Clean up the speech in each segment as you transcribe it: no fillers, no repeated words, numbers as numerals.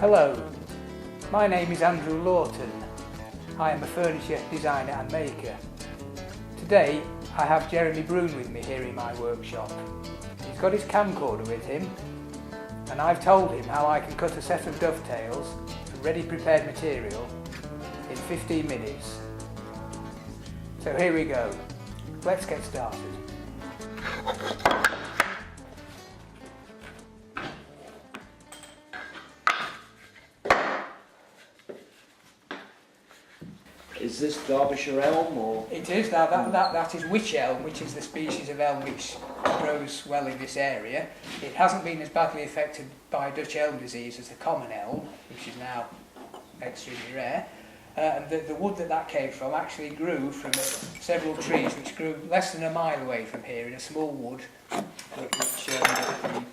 Hello, my name is Andrew Lawton. I am a furniture designer and maker. Today I have Jeremy Broon with me here in my workshop. He's got his camcorder with him and I've told him how I can cut a set of dovetails from ready prepared material in 15 minutes. So here we go. Let's get started. Is this Derbyshire elm or? It is. That is wych elm, which is the species of elm which grows well in this area. It hasn't been as badly affected by Dutch elm disease as the common elm, which is now extremely rare. And the wood that came from actually grew from several trees which grew less than a mile away from here in a small wood, which the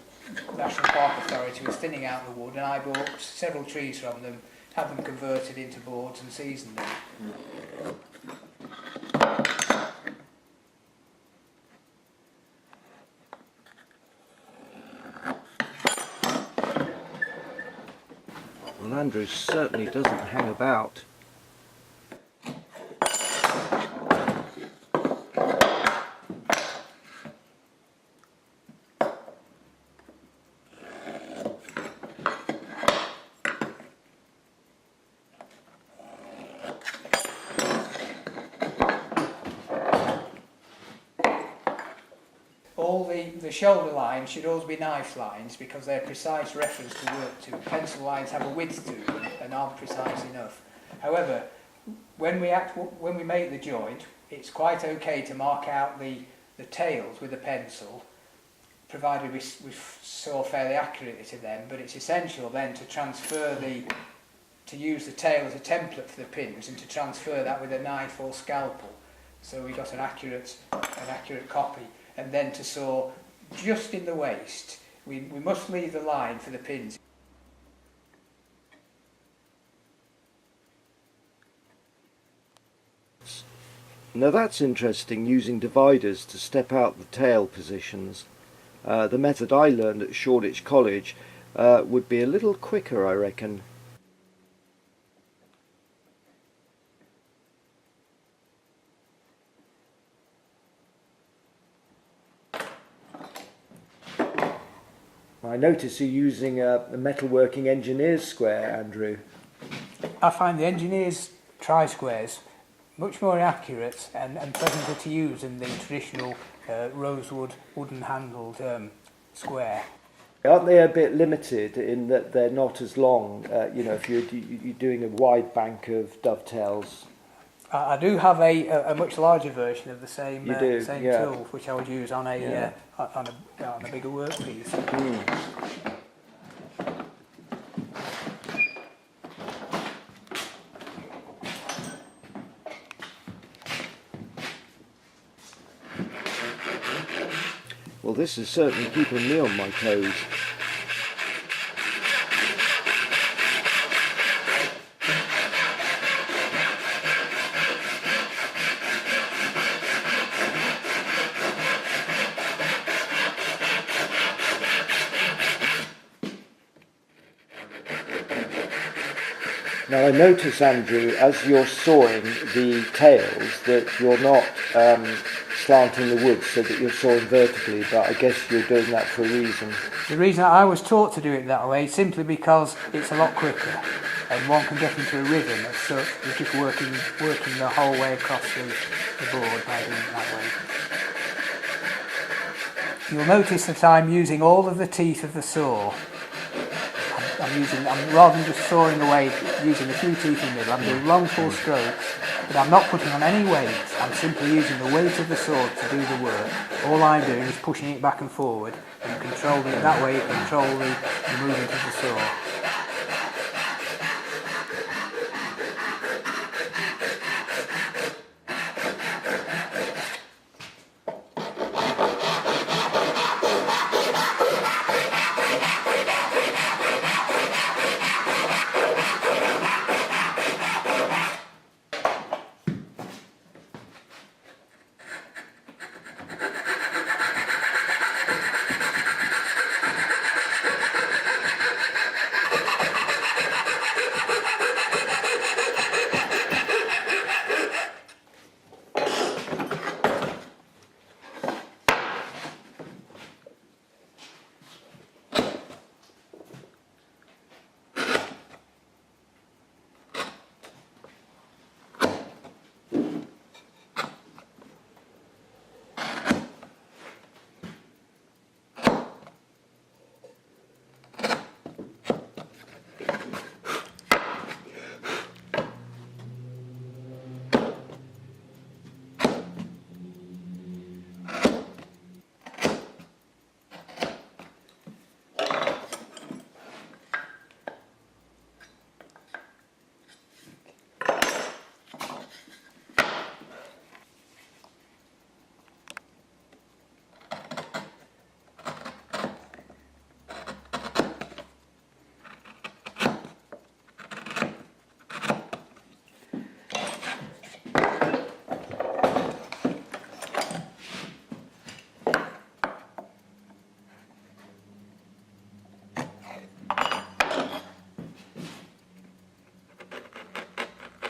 National Park Authority was thinning out the wood, and I bought several trees from them, had them converted into boards and seasoned them. Well, Andrew certainly doesn't hang about. All the shoulder lines should always be knife lines because they're precise reference to work to. Pencil lines have a width to them and aren't precise enough. However, when we make the joint, it's quite okay to mark out the tails with a pencil, provided we saw fairly accurately to them. But it's essential then to use the tail as a template for the pins and to transfer that with a knife or scalpel, so we got an accurate copy. And then to saw just in the waist. We must leave the line for the pins. Now that's interesting, using dividers to step out the tail positions. The method I learned at Shoreditch College would be a little quicker, I reckon. I notice you're using a metalworking engineer's square, Andrew. I find the engineer's tri-squares much more accurate and pleasanter to use than the traditional rosewood wooden handled square. Aren't they a bit limited in that they're not as long, if you're doing a wide bank of dovetails? I do have a much larger version of the same yeah. tool, which I would use on a bigger workpiece. Well, this is certainly keeping me on my toes. Now I notice, Andrew, as you're sawing the tails, that you're not slanting the wood so that you're sawing vertically, but I guess you're doing that for a reason. The reason I was taught to do it that way is simply because it's a lot quicker and one can get into a rhythm as such. You're just working the whole way across the board by doing it that way. You'll notice that I'm using all of the teeth of the saw. I'm rather than just sawing away using a few teeth in the middle, I'm doing long full strokes, but I'm not putting on any weight. I'm simply using the weight of the saw to do the work. All I'm doing is pushing it back and forward and controlling it that way, control the movement of the saw.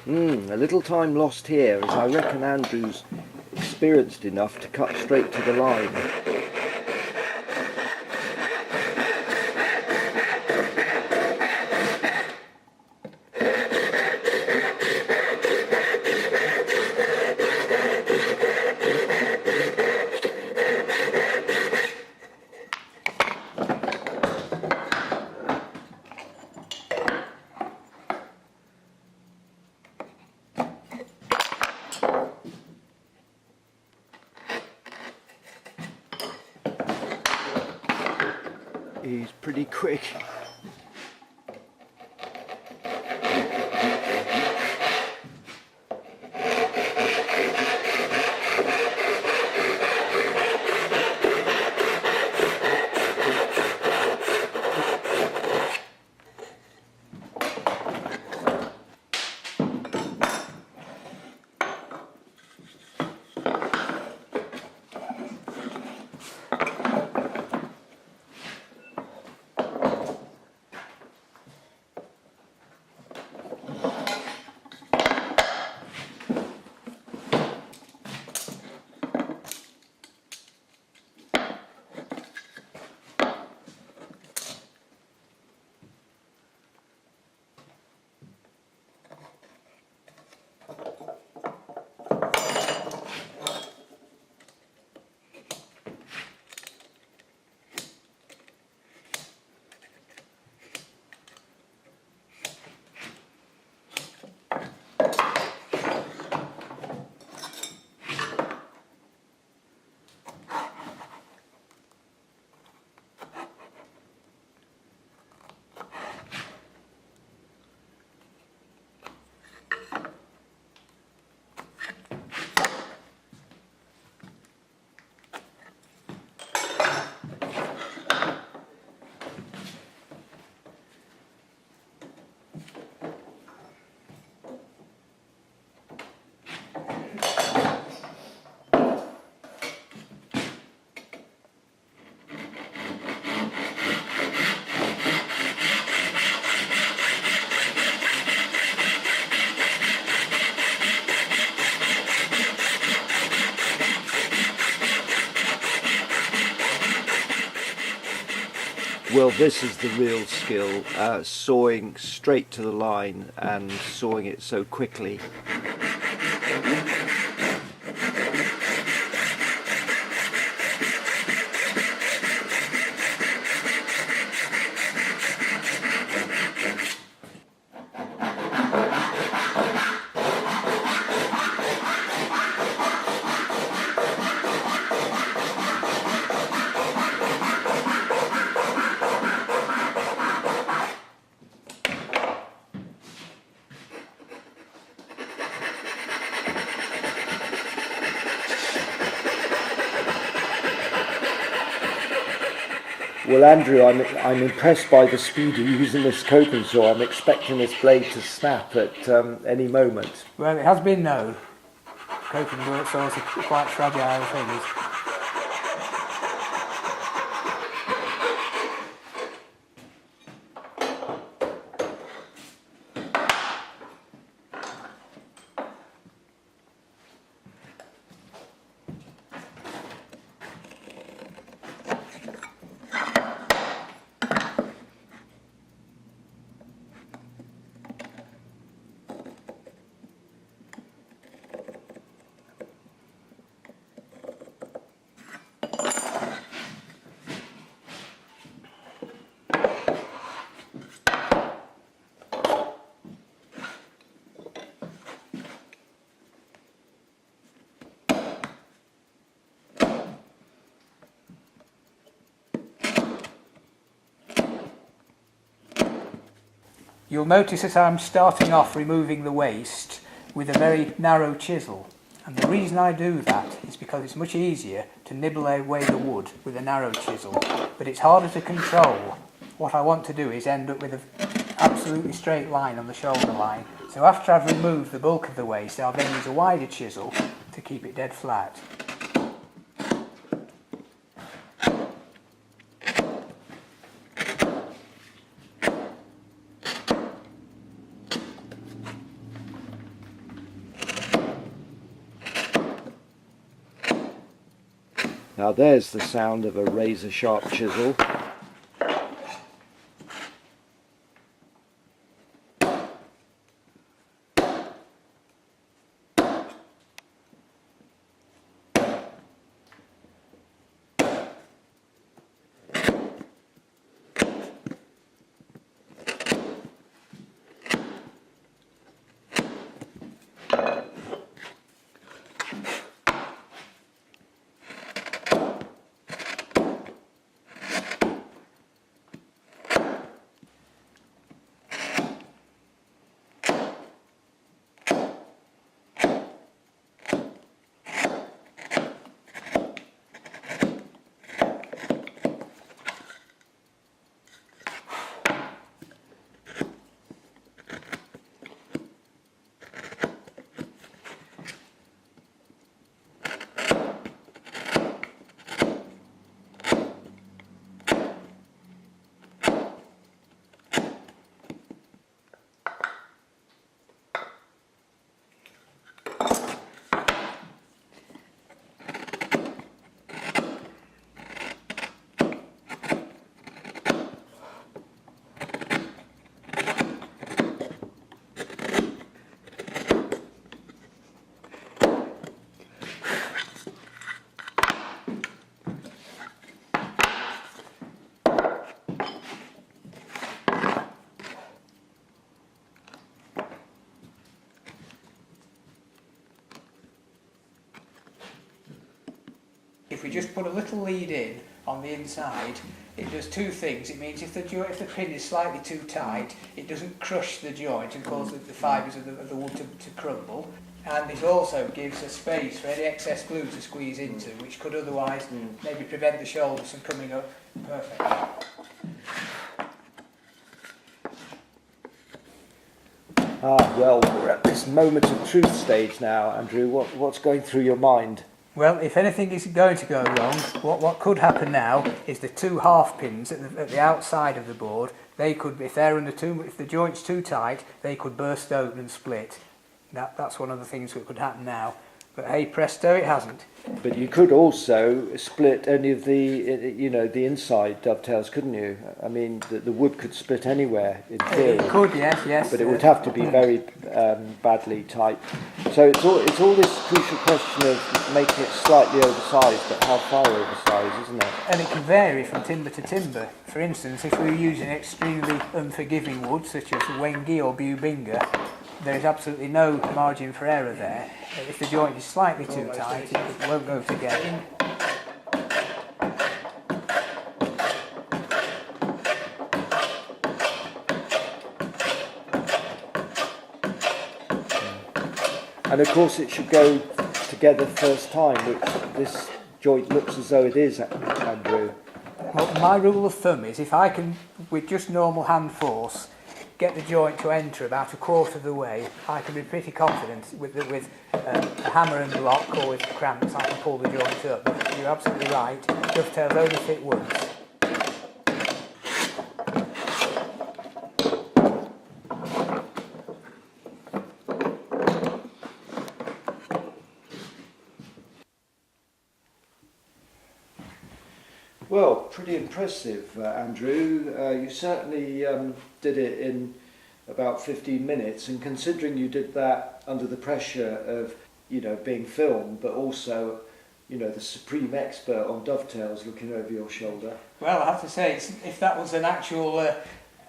A little time lost here, as I reckon Andrew's experienced enough to cut straight to the line. He's pretty quick. Well, this is the real skill, sawing straight to the line and sawing it so quickly. Well, Andrew, I'm impressed by the speed you're using this coping saw. I'm expecting this blade to snap at any moment. Well, it has been known. Coping saws are quite fragile things. You'll notice that I'm starting off removing the waste with a very narrow chisel, and the reason I do that is because it's much easier to nibble away the wood with a narrow chisel, but it's harder to control. What I want to do is end up with an absolutely straight line on the shoulder line. So after I've removed the bulk of the waste, I'll then use a wider chisel to keep it dead flat. Now there's the sound of a razor sharp chisel. If we just put a little lead in on the inside, it does two things. It means if the pin is slightly too tight, it doesn't crush the joint and cause the fibres of the wood to crumble. And it also gives a space for any excess glue to squeeze into, which could otherwise maybe prevent the shoulders from coming up perfect. Well, we're at this moment of truth stage now, Andrew. What's going through your mind? Well, if anything is going to go wrong, what could happen now is the two half pins at the outside of the board, they could, if the joint's too tight, they could burst open and split. That's one of the things that could happen now. But hey presto, it hasn't. But you could also split any of the inside dovetails, couldn't you? I mean, the wood could split anywhere in theory. It could, yes. But it would have to be very badly tight. So it's all this crucial question of making it slightly oversized, but how far oversized, isn't it? And it can vary from timber to timber. For instance, if we were using extremely unforgiving wood, such as Wengi or Bubinga, there is absolutely no margin for error there. If the joint is slightly too tight, it won't go together. And of course it should go together first time, which this joint looks as though it is, Andrew. Well, my rule of thumb is if I can, with just normal hand force, get the joint to enter about a quarter of the way, I can be pretty confident with a hammer and block or with cramps I can pull the joint up. But you're absolutely right, dovetails only fit once. Well, pretty impressive, Andrew. You certainly did it in about 15 minutes, and considering you did that under the pressure of, being filmed, but also, the supreme expert on dovetails looking over your shoulder. Well, I have to say, if that was an actual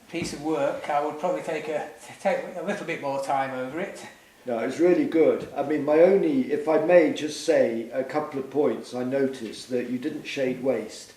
piece of work, I would probably take a little bit more time over it. No, it was really good. I mean, if I may just say a couple of points, I noticed that you didn't shade waist.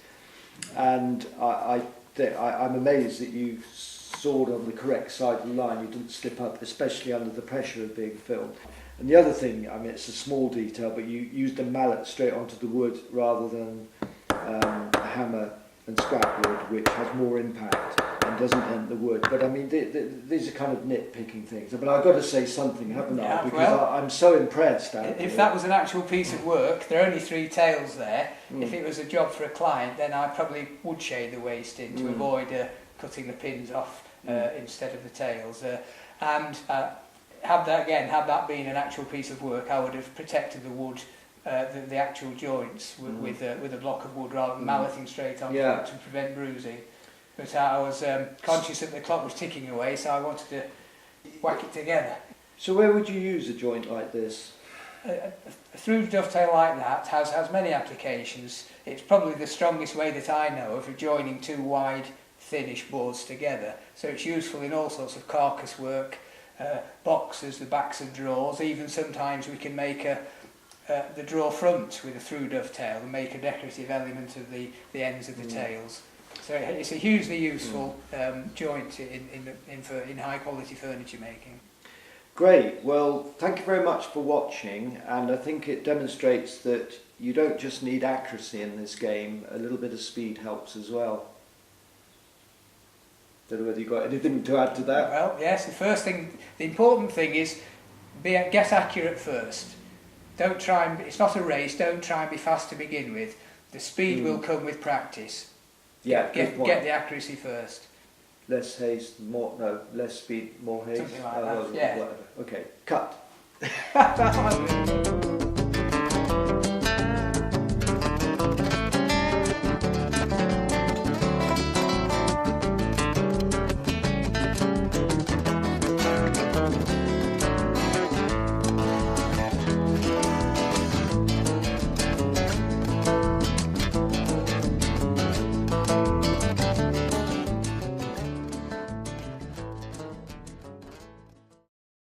And I'm amazed that you sawed on the correct side of the line. You didn't slip up, especially under the pressure of being filmed. And the other thing, I mean, it's a small detail, but you used a mallet straight onto the wood rather than a hammer and scrap wood, which has more impact and doesn't dent the wood. But I mean, these are kind of nitpicking things. But I've got to say something, haven't I? Because I'm so impressed. If that was an actual piece of work, there are only 3 tails there. If it was a job for a client, then I probably would shade the waist in to avoid cutting the pins off instead of the tails. Had that been an actual piece of work, I would have protected the wood the actual joints with a block of wood rather than malleting straight onto it to prevent bruising. But I was conscious that the clock was ticking away, so I wanted to whack it together. So where would you use a joint like this? A through dovetail like that has many applications. It's probably the strongest way that I know of joining two wide, thinnish boards together. So it's useful in all sorts of carcass work, boxes, the backs of drawers. Even sometimes we can make the drawer front with a through dovetail and make a decorative element of the ends of the tails. So it's a hugely useful joint in high quality furniture making. Great, well thank you very much for watching, and I think it demonstrates that you don't just need accuracy in this game, a little bit of speed helps as well. Don't know whether you've got anything to add to that? Well, yes, the important thing is get accurate first. Don't try and, it's not a race, don't try and be fast to begin with. The speed will come with practice. Yeah, get the accuracy first. Less haste, less speed, more haste. Something like that, yeah. Whatever. Okay, cut. That's what I was doing.